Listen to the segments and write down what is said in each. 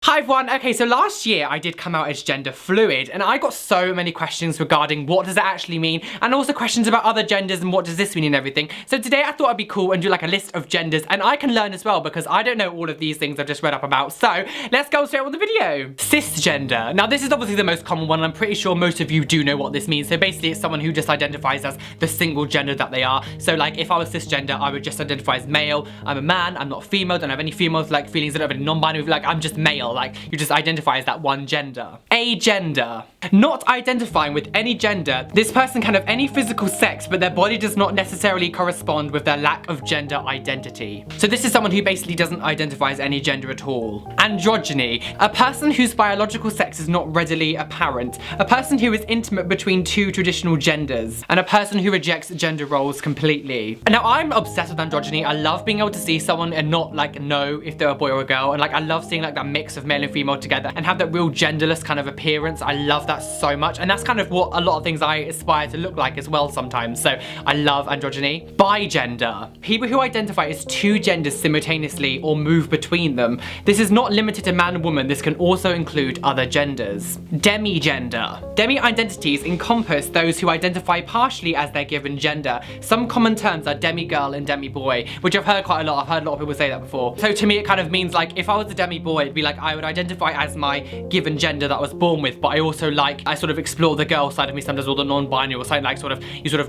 Hi everyone, okay, so last year I did come out as gender fluid and I got so many questions regarding what does it actually mean and also questions about other genders and what does this mean and everything. So today I thought it'd be cool and do like a list of genders and I can learn as well because I don't know all of these things I've just read up about. So let's go straight on with the video. Cisgender. Now this is obviously the most common one and I'm pretty sure most of you do know what this means. So basically it's someone who just identifies as the single gender that they are. So like if I was cisgender, I would just identify as male. I'm a man, I'm not female, don't have any female like feelings, I don't have any non-binary, like I'm just male. Like you just identify as that one gender. Agender. Not identifying with any gender, this person can have any physical sex but their body does not necessarily correspond with their lack of gender identity. So this is someone who basically doesn't identify as any gender at all. Androgyny. A person whose biological sex is not readily apparent. A person who is intimate between two traditional genders. And a person who rejects gender roles completely. Now I'm obsessed with androgyny. I love being able to see someone and not like know if they're a boy or a girl, and like I love seeing like that mix of male and female together and have that real genderless kind of appearance. I love that so much, and that's kind of what a lot of things I aspire to look like as well sometimes. So I love androgyny. Bigender. People who identify as two genders simultaneously or move between them. This is not limited to man and woman, this can also include other genders. Demi-gender. Demi-identities encompass those who identify partially as their given gender. Some common terms are demi-girl and demi-boy, which I've heard quite a lot. I've heard a lot of people say that before. So to me it kind of means like if I was a demi-boy, it'd be like I would identify as my given gender that I was born with, but I also like, I sort of explore the girl side of me sometimes, or the non-binary or something like you sort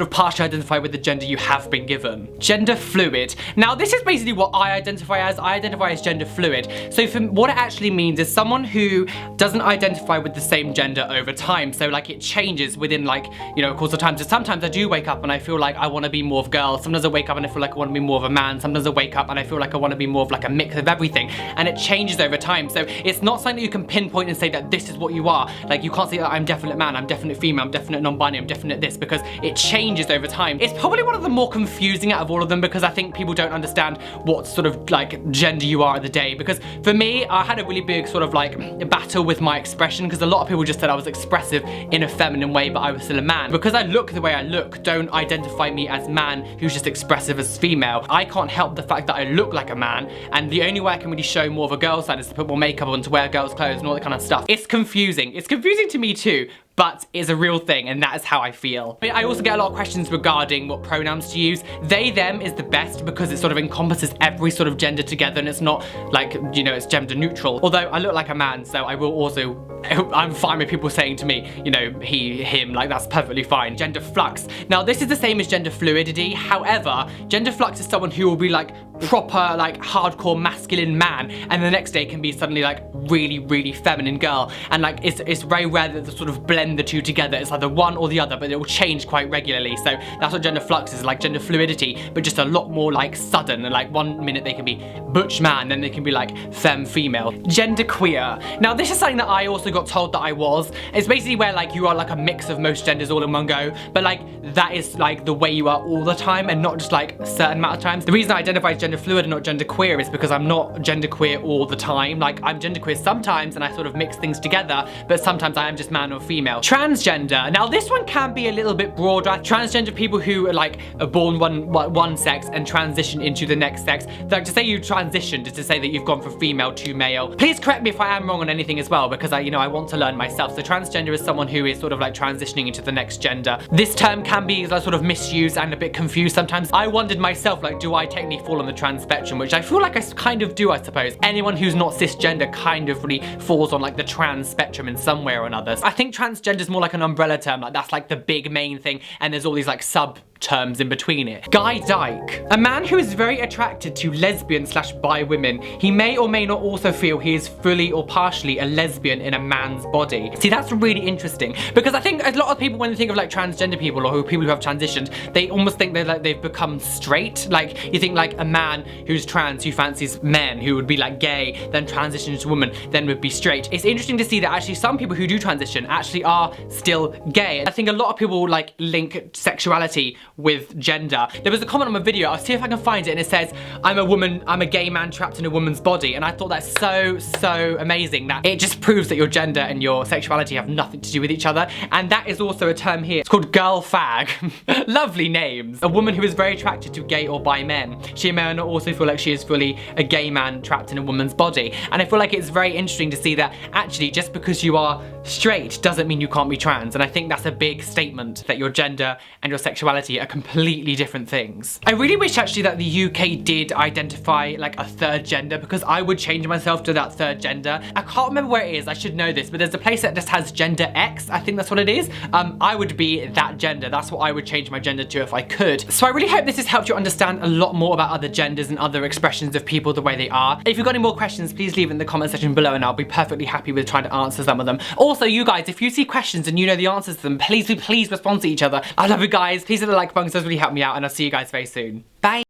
of partially identify with the gender you have been given. Gender fluid. Now this is basically what I identify as. I identify as gender fluid. So for what it actually means is someone who doesn't identify with the same gender over time. So like it changes within like, you know, course of time. So sometimes I do wake up and I feel like I want to be more of a girl. Sometimes I wake up and I feel like I want to be more of a man. Sometimes I wake up and I feel like I want to be more of like a mix of everything. And it changes over time. So it's not something that you can pinpoint and say that this is what you are. Like you can't say that I'm definite man, I'm definite female, I'm definite non-binary, I'm definite this, because it changes over time. It's probably one of the more confusing out of all of them because I think people don't understand what sort of like gender you are at the day. Because for me, I had a really big sort of like battle with my expression because a lot of people just said I was expressive in a feminine way but I was still a man. Because I look the way I look, don't identify me as man who's just expressive as female. I can't help the fact that I look like a man, and the only way I can really show more of a girl side is to put more makeup on, to wear girls' clothes and all that kind of stuff. It's confusing. It's confusing to me too, but it's a real thing and that is how I feel. I also get a lot of questions regarding what pronouns to use. They, them is the best because it sort of encompasses every sort of gender together and it's not like, you know, it's gender neutral. Although I look like a man, so I will also, I'm fine with people saying to me, you know, he, him, like that's perfectly fine. Gender flux. Now this is the same as gender fluidity. However, gender flux is someone who will be like proper, like hardcore masculine man and the next day can be suddenly like really, really feminine girl. And like it's very rare that they sort of blend the two together. It's either one or the other, but it will change quite regularly. So that's what gender flux is, like gender fluidity, but just a lot more like sudden. And like one minute they can be butch man, then they can be like femme female. Gender queer. Now this is something that I also got told that I was. It's basically where like you are like a mix of most genders all in one go, but like that is like the way you are all the time and not just like a certain amount of times. The reason I identify as gender fluid and not gender queer is because I'm not gender queer all the time. Like I'm gender queer sometimes and I sort of mix things together, but sometimes I am just man or female. Transgender. Now this one can be a little bit broader. Transgender people who are like are born one sex and transition into the next sex. Like to say you transitioned is to say that you've gone from female to male. Please correct me if I am wrong on anything as well, because I want to learn myself. So transgender is someone who is sort of like transitioning into the next gender. This term can be like sort of misused and a bit confused sometimes. I wondered myself, like, do I technically fall on the trans spectrum, which I feel like I kind of do, I suppose. Anyone who's not cisgender kind of really falls on like the trans spectrum in some way or another. I think transgender is more like an umbrella term, like that's like the big main thing, and there's all these like sub terms in between it. Guy dyke. A man who is very attracted to lesbian/bi women. He may or may not also feel he is fully or partially a lesbian in a man's body. See, that's really interesting because I think a lot of people, when they think of like transgender people or people who have transitioned, they almost think they're like they've become straight. Like you think like a man who's trans who fancies men, who would be like gay, then transition into a woman, then would be straight. It's interesting to see that actually some people who do transition actually are still gay. I think a lot of people like link sexuality with gender. There was a comment on my video, I'll see if I can find it, and it says, I'm a woman, I'm a gay man trapped in a woman's body. And I thought that's so amazing that it just proves that your gender and your sexuality have nothing to do with each other. And that is also a term here. It's called girl fag. Lovely names. A woman who is very attracted to gay or bi men. She may not also feel like she is fully a gay man trapped in a woman's body. And I feel like it's very interesting to see that actually just because you are straight doesn't mean you can't be trans. And I think that's a big statement that your gender and your sexuality are completely different things. I really wish actually that the UK did identify like a third gender, because I would change myself to that third gender. I can't remember where it is, I should know this, but there's a place that just has gender X, I think that's what it is. I would be that gender. That's what I would change my gender to if I could. So I really hope this has helped you understand a lot more about other genders and other expressions of people the way they are. If you've got any more questions, please leave it in the comment section below and I'll be perfectly happy with trying to answer some of them. Also, you guys, if you see questions and you know the answers to them, please respond to each other. I love you guys. Please hit the like button, because those really help me out, and I'll see you guys very soon. Bye.